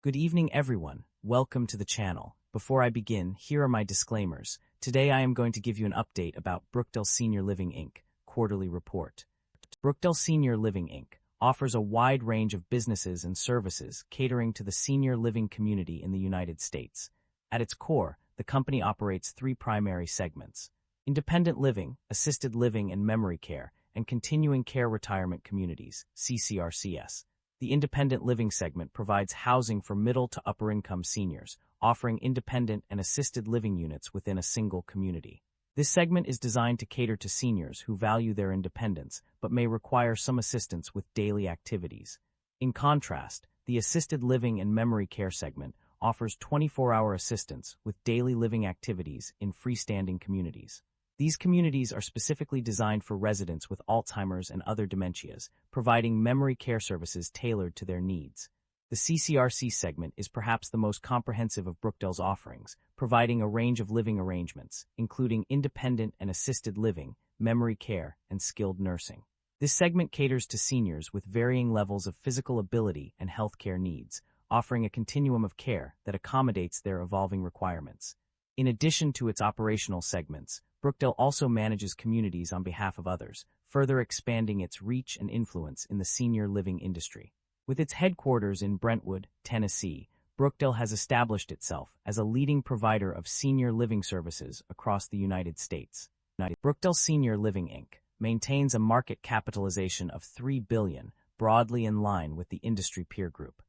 Good evening, everyone. Welcome to the channel. Before I begin, here are my disclaimers. Today I am going to give you an update about BROOKDALE Senior Living Inc. Quarterly Report. BROOKDALE Senior Living Inc. offers a wide range of businesses and services catering to the senior living community in the United States. At its core, the company operates three primary segments: independent living, assisted living and memory care, and continuing care retirement communities, CCRCS. The independent living segment provides housing for middle to upper-income seniors, offering independent and assisted living units within a single community. This segment is designed to cater to seniors who value their independence but may require some assistance with daily activities. In contrast, the assisted living and memory care segment offers 24-hour assistance with daily living activities in freestanding communities. These communities are specifically designed for residents with Alzheimer's and other dementias, providing memory care services tailored to their needs. The CCRC segment is perhaps the most comprehensive of BROOKDALE's offerings, providing a range of living arrangements, including independent and assisted living, memory care, and skilled nursing. This segment caters to seniors with varying levels of physical ability and healthcare needs, offering a continuum of care that accommodates their evolving requirements. In addition to its operational segments, BROOKDALE also manages communities on behalf of others, further expanding its reach and influence in the senior living industry. With its headquarters in Brentwood, Tennessee, BROOKDALE has established itself as a leading provider of senior living services across the United States. BROOKDALE Senior Living Inc. maintains a market capitalization of $3 billion, broadly in line with the industry peer group.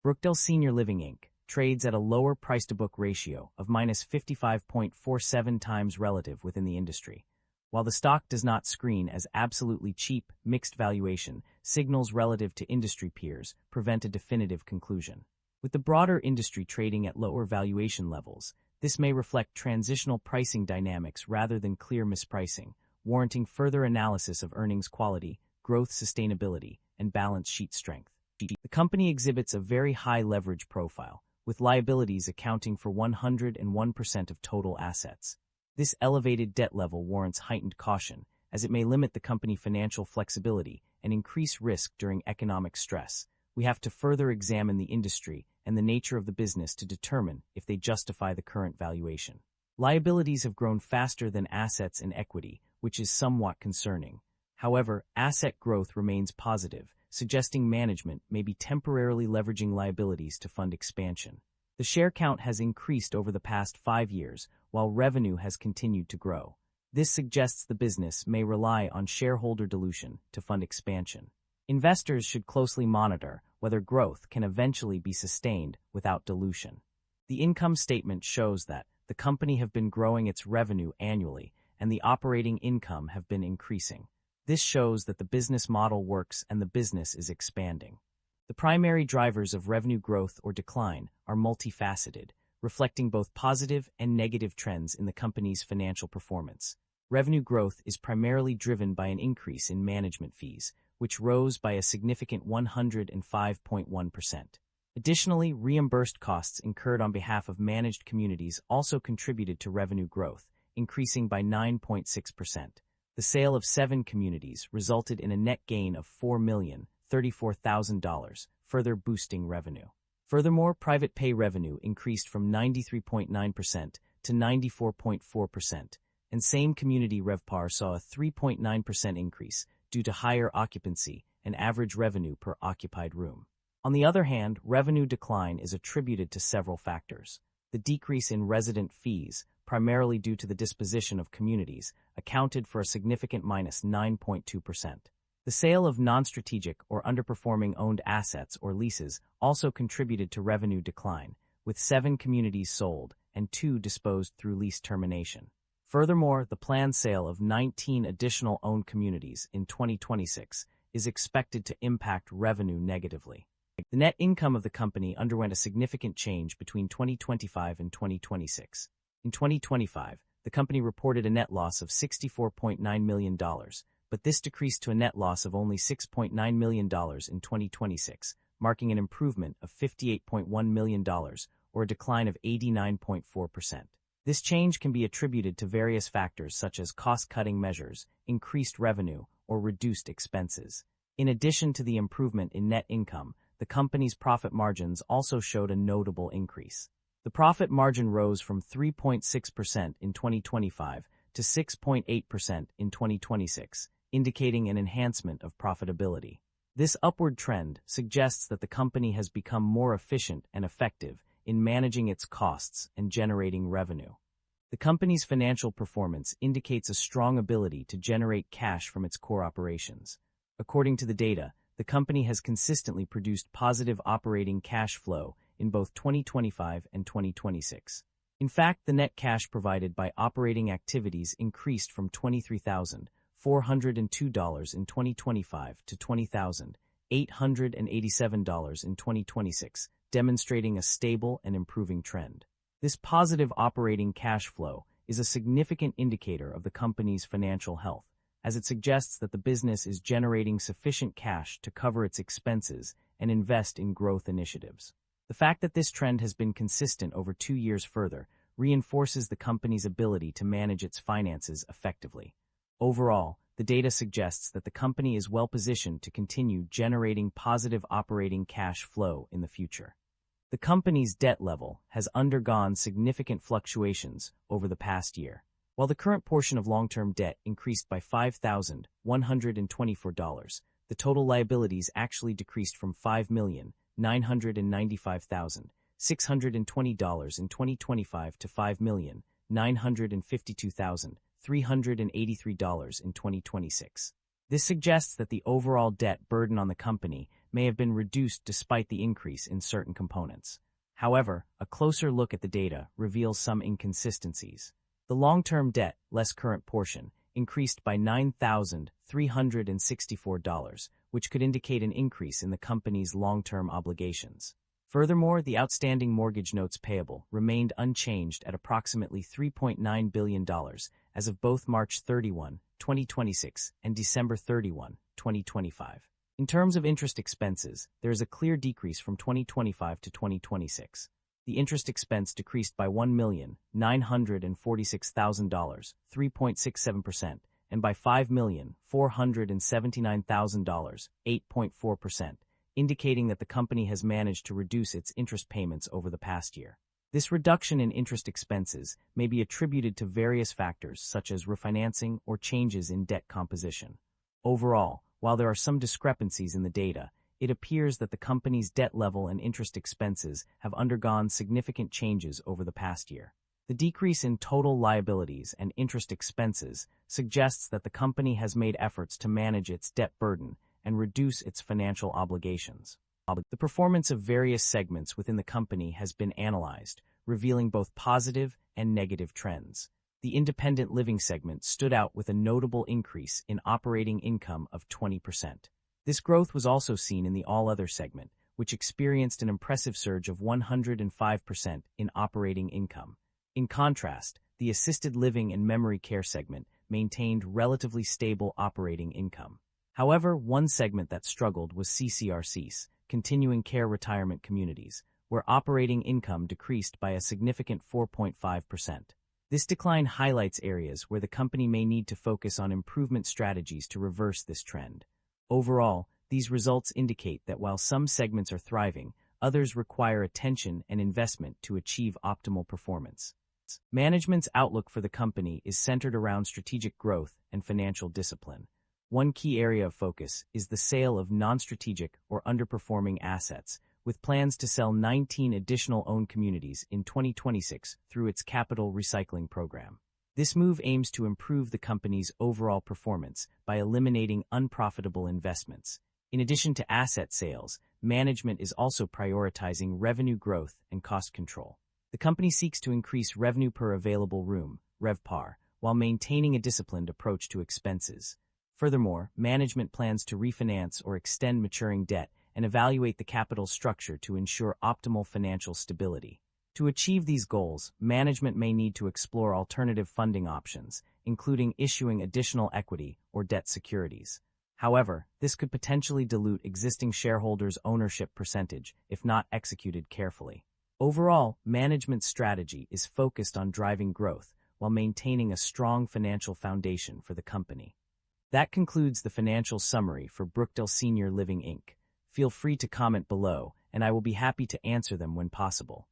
BROOKDALE Senior Living Inc. trades at a lower price-to-book ratio of -55.47 times relative within the industry. While the stock does not screen as absolutely cheap, mixed valuation signals relative to industry peers prevent a definitive conclusion. With the broader industry trading at lower valuation levels, this may reflect transitional pricing dynamics rather than clear mispricing, warranting further analysis of earnings quality, growth sustainability, and balance sheet strength. The company exhibits a very high leverage profile, with liabilities accounting for 101% of total assets. This elevated debt level warrants heightened caution, as it may limit the company's financial flexibility and increase risk during economic stress. We have to further examine the industry and the nature of the business to determine if they justify the current valuation. Liabilities have grown faster than assets and equity, which is somewhat concerning. However, asset growth remains positive, suggesting management may be temporarily leveraging liabilities to fund expansion. The share count has increased over the past 5 years, while revenue has continued to grow. This suggests the business may rely on shareholder dilution to fund expansion. Investors should closely monitor whether growth can eventually be sustained without dilution. The income statement shows that the company have been growing its revenue annually, and the operating income have been increasing. This shows that the business model works and the business is expanding. The primary drivers of revenue growth or decline are multifaceted, reflecting both positive and negative trends in the company's financial performance. Revenue growth is primarily driven by an increase in management fees, which rose by a significant 105.1%. Additionally, reimbursed costs incurred on behalf of managed communities also contributed to revenue growth, increasing by 9.6%. The sale of 7 communities resulted in a net gain of $4,034,000, further boosting revenue. Furthermore, private pay revenue increased from 93.9% to 94.4%, and same community RevPAR saw a 3.9% increase due to higher occupancy and average revenue per occupied room. On the other hand, revenue decline is attributed to several factors. The decrease in resident fees, primarily due to the disposition of communities, accounted for a significant -9.2%. The sale of non-strategic or underperforming owned assets or leases also contributed to revenue decline, with 7 communities sold and 2 disposed through lease termination. Furthermore, the planned sale of 19 additional owned communities in 2026 is expected to impact revenue negatively. The net income of the company underwent a significant change between 2025 and 2026. In 2025, the company reported a net loss of $64.9 million, but this decreased to a net loss of only $6.9 million in 2026, marking an improvement of $58.1 million, or a decline of 89.4%. This change can be attributed to various factors such as cost-cutting measures, increased revenue, or reduced expenses. In addition to the improvement in net income, the company's profit margins also showed a notable increase. The profit margin rose from 3.6% in 2025 to 6.8% in 2026, indicating an enhancement of profitability. This upward trend suggests that the company has become more efficient and effective in managing its costs and generating revenue. The company's financial performance indicates a strong ability to generate cash from its core operations. According to the data, the company has consistently produced positive operating cash flow in both 2025 and 2026. In fact, the net cash provided by operating activities increased from $23,402 in 2025 to $20,887 in 2026, demonstrating a stable and improving trend. This positive operating cash flow is a significant indicator of the company's financial health, as it suggests that the business is generating sufficient cash to cover its expenses and invest in growth initiatives. The fact that this trend has been consistent over 2 years further reinforces the company's ability to manage its finances effectively. Overall, the data suggests that the company is well positioned to continue generating positive operating cash flow in the future. The company's debt level has undergone significant fluctuations over the past year. While the current portion of long-term debt increased by $5,124, the total liabilities actually decreased from $5,995,620 in 2025 to $5,952,383 in 2026. This suggests that the overall debt burden on the company may have been reduced despite the increase in certain components. However, a closer look at the data reveals some inconsistencies. The long-term debt, less current portion, increased by $9,364, which could indicate an increase in the company's long-term obligations. Furthermore, the outstanding mortgage notes payable remained unchanged at approximately $3.9 billion as of both March 31, 2026 and December 31, 2025. In terms of interest expenses, there is a clear decrease from 2025 to 2026. The interest expense decreased by $1,946,000, 3.67%, and by $5,479,000, 8.4%, indicating that the company has managed to reduce its interest payments over the past year. This reduction in interest expenses may be attributed to various factors such as refinancing or changes in debt composition. Overall, while there are some discrepancies in the data, it appears that the company's debt level and interest expenses have undergone significant changes over the past year. The decrease in total liabilities and interest expenses suggests that the company has made efforts to manage its debt burden and reduce its financial obligations. The performance of various segments within the company has been analyzed, revealing both positive and negative trends. The independent living segment stood out with a notable increase in operating income of 20%. This growth was also seen in the all-other segment, which experienced an impressive surge of 105% in operating income. In contrast, the assisted living and memory care segment maintained relatively stable operating income. However, one segment that struggled was CCRCs, continuing care retirement communities, where operating income decreased by a significant 4.5%. This decline highlights areas where the company may need to focus on improvement strategies to reverse this trend. Overall, these results indicate that while some segments are thriving, others require attention and investment to achieve optimal performance. Management's outlook for the company is centered around strategic growth and financial discipline. One key area of focus is the sale of non-strategic or underperforming assets, with plans to sell 19 additional owned communities in 2026 through its capital recycling program. This move aims to improve the company's overall performance by eliminating unprofitable investments. In addition to asset sales, management is also prioritizing revenue growth and cost control. The company seeks to increase revenue per available room, RevPAR, while maintaining a disciplined approach to expenses. Furthermore, management plans to refinance or extend maturing debt and evaluate the capital structure to ensure optimal financial stability. To achieve these goals, management may need to explore alternative funding options, including issuing additional equity or debt securities. However, this could potentially dilute existing shareholders' ownership percentage if not executed carefully. Overall, management's strategy is focused on driving growth while maintaining a strong financial foundation for the company. That concludes the financial summary for Brookdale Senior Living Inc. feel free to comment below, and I will be happy to answer them when possible.